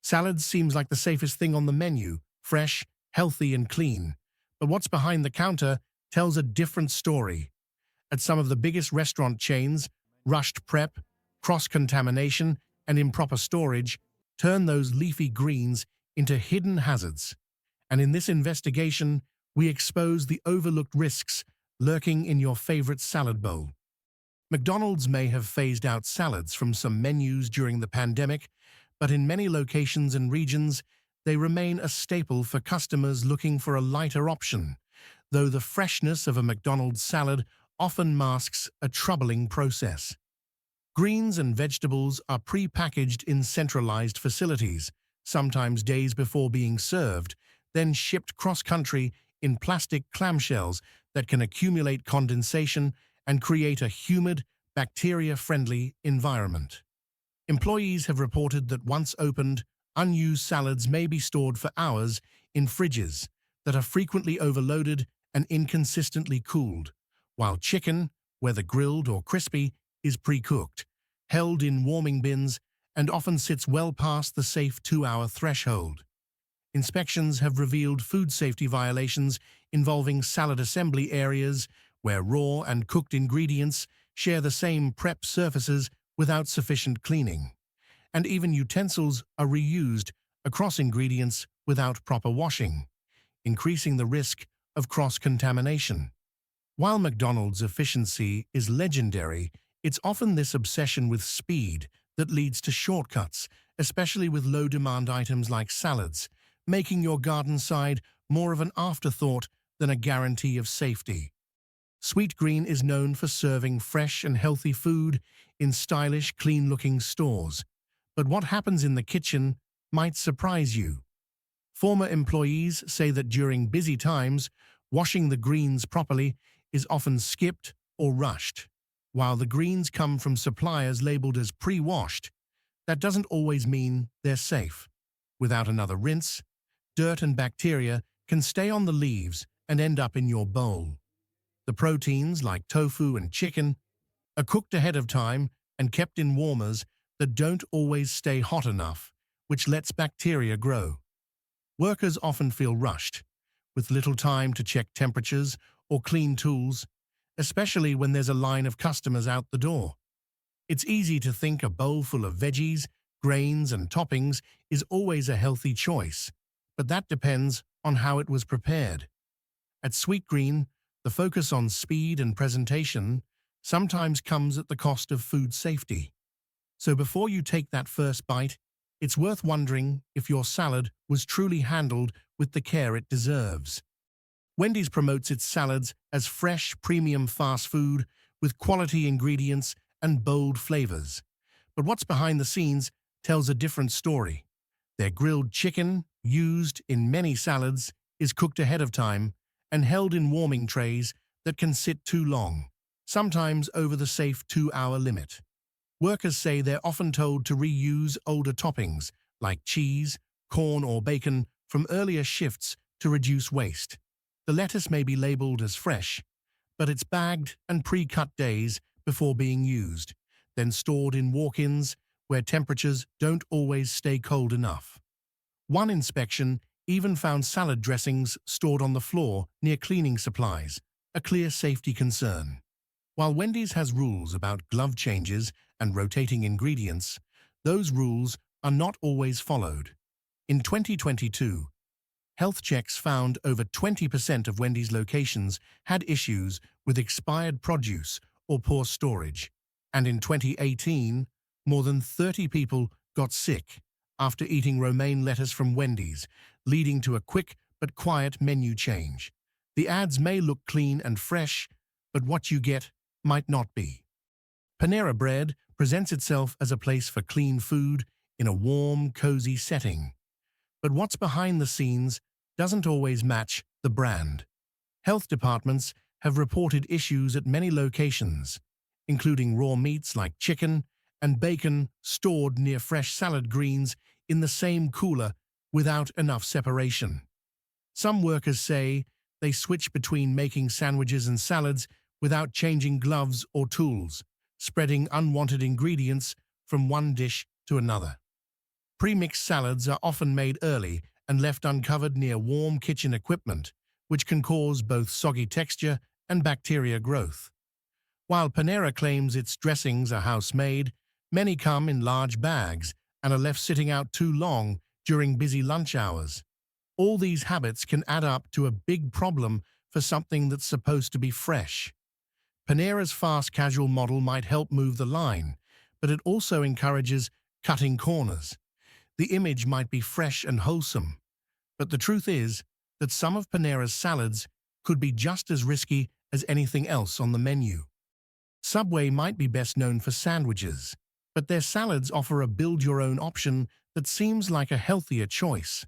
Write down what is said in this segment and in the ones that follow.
Salad seems like the safest thing on the menu, fresh, healthy and clean. But what's behind the counter tells a different story. At some of the biggest restaurant chains, rushed prep, cross-contamination and improper storage turn those leafy greens into hidden hazards. And in this investigation, we expose the overlooked risks lurking in your favorite salad bowl. McDonald's may have phased out salads from some menus during the pandemic, but in many locations and regions, they remain a staple for customers looking for a lighter option, though the freshness of a McDonald's salad often masks a troubling process. Greens and vegetables are pre-packaged in centralized facilities, sometimes days before being served, then shipped cross-country in plastic clamshells that can accumulate condensation and create a humid, bacteria-friendly environment. Employees have reported that once opened, unused salads may be stored for hours in fridges that are frequently overloaded and inconsistently cooled, while chicken, whether grilled or crispy, is pre-cooked, held in warming bins, and often sits well past the safe 2-hour threshold. Inspections have revealed food safety violations involving salad assembly areas where raw and cooked ingredients share the same prep surfaces without sufficient cleaning, and even utensils are reused across ingredients without proper washing, increasing the risk of cross-contamination. While McDonald's efficiency is legendary, it's often this obsession with speed that leads to shortcuts, especially with low-demand items like salads, making your garden side more of an afterthought than a guarantee of safety. Sweetgreen is known for serving fresh and healthy food in stylish, clean-looking stores. But what happens in the kitchen might surprise you. Former employees say that during busy times, washing the greens properly is often skipped or rushed. While the greens come from suppliers labeled as pre-washed, that doesn't always mean they're safe. Without another rinse, dirt and bacteria can stay on the leaves and end up in your bowl. The proteins, like tofu and chicken, are cooked ahead of time and kept in warmers that don't always stay hot enough, which lets bacteria grow. Workers often feel rushed, with little time to check temperatures or clean tools, especially when there's a line of customers out the door. It's easy to think a bowl full of veggies, grains, and toppings is always a healthy choice, but that depends on how it was prepared. At Sweetgreen, the focus on speed and presentation sometimes comes at the cost of food safety. So before you take that first bite, it's worth wondering if your salad was truly handled with the care it deserves. Wendy's promotes its salads as fresh, premium fast food with quality ingredients and bold flavors. But what's behind the scenes tells a different story. Their grilled chicken, used in many salads, is cooked ahead of time and held in warming trays that can sit too long, sometimes over the safe 2-hour limit. Workers say they're often told to reuse older toppings, like cheese, corn or bacon, from earlier shifts to reduce waste. The lettuce may be labeled as fresh, but it's bagged and pre-cut days before being used, then stored in walk-ins where temperatures don't always stay cold enough. One inspection even found salad dressings stored on the floor near cleaning supplies, a clear safety concern. While Wendy's has rules about glove changes and rotating ingredients, those rules are not always followed. In 2022, health checks found over 20% of Wendy's locations had issues with expired produce or poor storage, and in 2018, more than 30 people got sick after eating romaine lettuce from Wendy's, leading to a quick but quiet menu change. The ads may look clean and fresh, but what you get might not be. Panera Bread presents itself as a place for clean food in a warm, cozy setting. But what's behind the scenes doesn't always match the brand. Health departments have reported issues at many locations, including raw meats like chicken and bacon stored near fresh salad greens in the same cooler without enough separation. Some workers say they switch between making sandwiches and salads without changing gloves or tools, spreading unwanted ingredients from one dish to another. Pre-mixed salads are often made early and left uncovered near warm kitchen equipment, which can cause both soggy texture and bacteria growth. While Panera claims its dressings are house-made, many come in large bags and are left sitting out too long during busy lunch hours. All these habits can add up to a big problem for something that's supposed to be fresh. Panera's fast casual model might help move the line, but it also encourages cutting corners. The image might be fresh and wholesome, but the truth is that some of Panera's salads could be just as risky as anything else on the menu. Subway might be best known for sandwiches, but their salads offer a build-your-own option that seems like a healthier choice.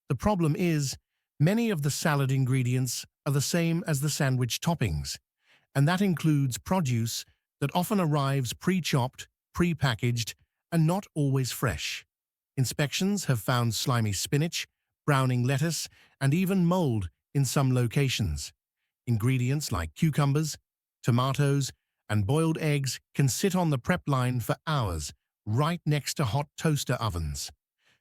The problem is, many of the salad ingredients are the same as the sandwich toppings, and that includes produce that often arrives pre-chopped, pre-packaged, and not always fresh. Inspections have found slimy spinach, browning lettuce, and even mold in some locations. Ingredients like cucumbers, tomatoes, and boiled eggs can sit on the prep line for hours, right next to hot toaster ovens.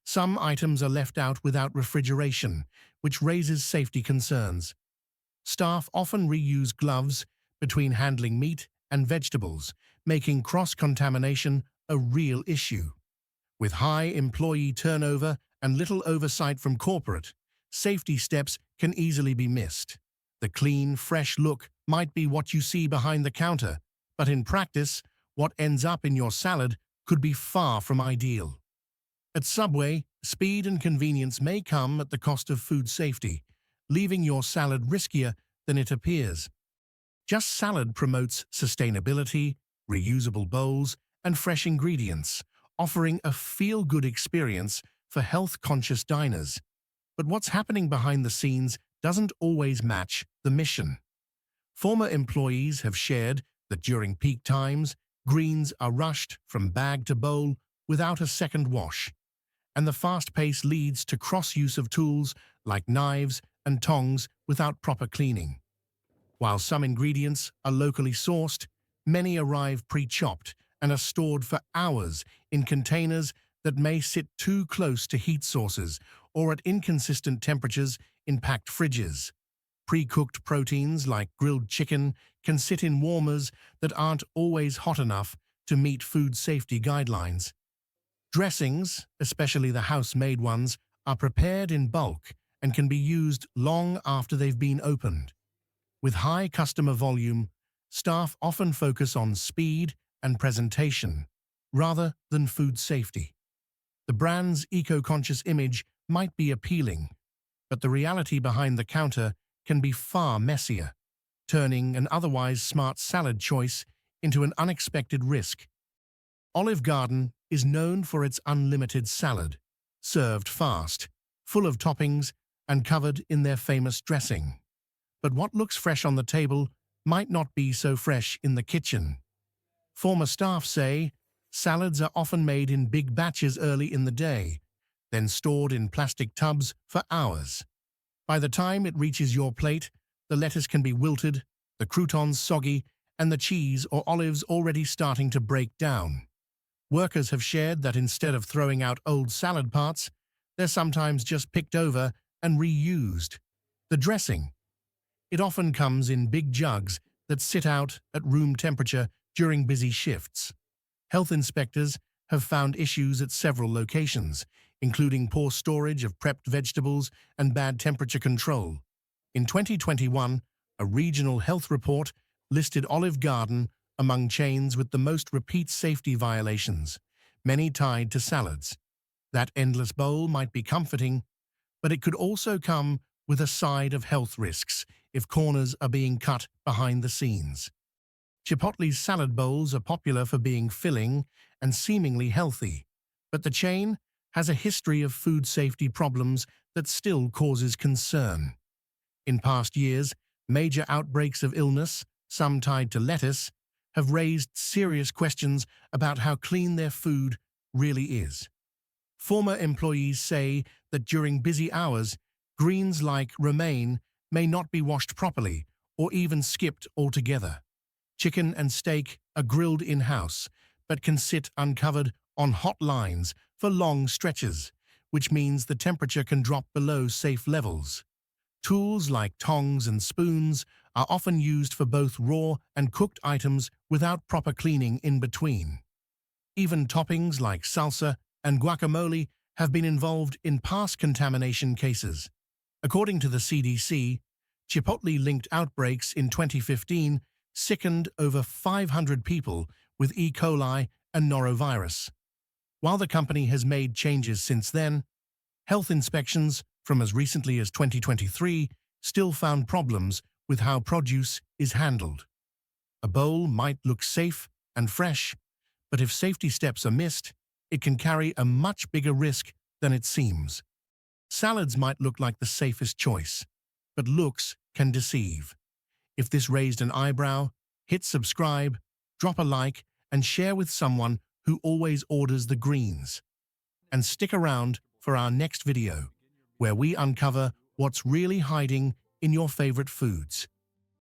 Some items are left out without refrigeration, which raises safety concerns. Staff often reuse gloves between handling meat and vegetables, making cross-contamination a real issue. With high employee turnover and little oversight from corporate, safety steps can easily be missed. The clean, fresh look might be what you see behind the counter, but in practice, what ends up in your salad could be far from ideal. At Subway, speed and convenience may come at the cost of food safety, leaving your salad riskier than it appears. Just Salad promotes sustainability, reusable bowls, and fresh ingredients, offering a feel-good experience for health-conscious diners. But what's happening behind the scenes doesn't always match the mission. Former employees have shared that during peak times, greens are rushed from bag to bowl without a second wash, and the fast pace leads to cross-use of tools like knives and tongs without proper cleaning. While some ingredients are locally sourced, many arrive pre-chopped and are stored for hours in containers that may sit too close to heat sources or at inconsistent temperatures in packed fridges. Pre-cooked proteins like grilled chicken can sit in warmers that aren't always hot enough to meet food safety guidelines. Dressings, especially the house-made ones, are prepared in bulk and can be used long after they've been opened. With high customer volume, staff often focus on speed and presentation, rather than food safety. The brand's eco-conscious image might be appealing, but the reality behind the counter can be far messier, turning an otherwise smart salad choice into an unexpected risk. Olive Garden is known for its unlimited salad, served fast, full of toppings, and covered in their famous dressing. But what looks fresh on the table might not be so fresh in the kitchen. Former staff say salads are often made in big batches early in the day, then stored in plastic tubs for hours. By the time it reaches your plate, the lettuce can be wilted, the croutons soggy, and the cheese or olives already starting to break down. Workers have shared that instead of throwing out old salad parts, they're sometimes just picked over and reused. The dressing. It often comes in big jugs that sit out at room temperature during busy shifts. Health inspectors have found issues at several locations, including poor storage of prepped vegetables and bad temperature control. In 2021, a regional health report listed Olive Garden among chains with the most repeat safety violations, many tied to salads. That endless bowl might be comforting, but it could also come with a side of health risks if corners are being cut behind the scenes. Chipotle's salad bowls are popular for being filling and seemingly healthy, but the chain has a history of food safety problems that still causes concern. In past years, major outbreaks of illness, some tied to lettuce, have raised serious questions about how clean their food really is. Former employees say that during busy hours, greens like romaine may not be washed properly or even skipped altogether. Chicken and steak are grilled in-house, but can sit uncovered on hot lines for long stretches, which means the temperature can drop below safe levels. Tools like tongs and spoons are often used for both raw and cooked items without proper cleaning in between. Even toppings like salsa and guacamole have been involved in past contamination cases. According to the CDC, Chipotle-linked outbreaks in 2015 sickened over 500 people with E. coli and norovirus. While the company has made changes since then, health inspections from as recently as 2023 still found problems with how produce is handled. A bowl might look safe and fresh, but if safety steps are missed, it can carry a much bigger risk than it seems. Salads might look like the safest choice, but looks can deceive. If this raised an eyebrow, hit subscribe, drop a like, and share with someone who always orders the greens. And stick around for our next video, where we uncover what's really hiding in your favorite foods.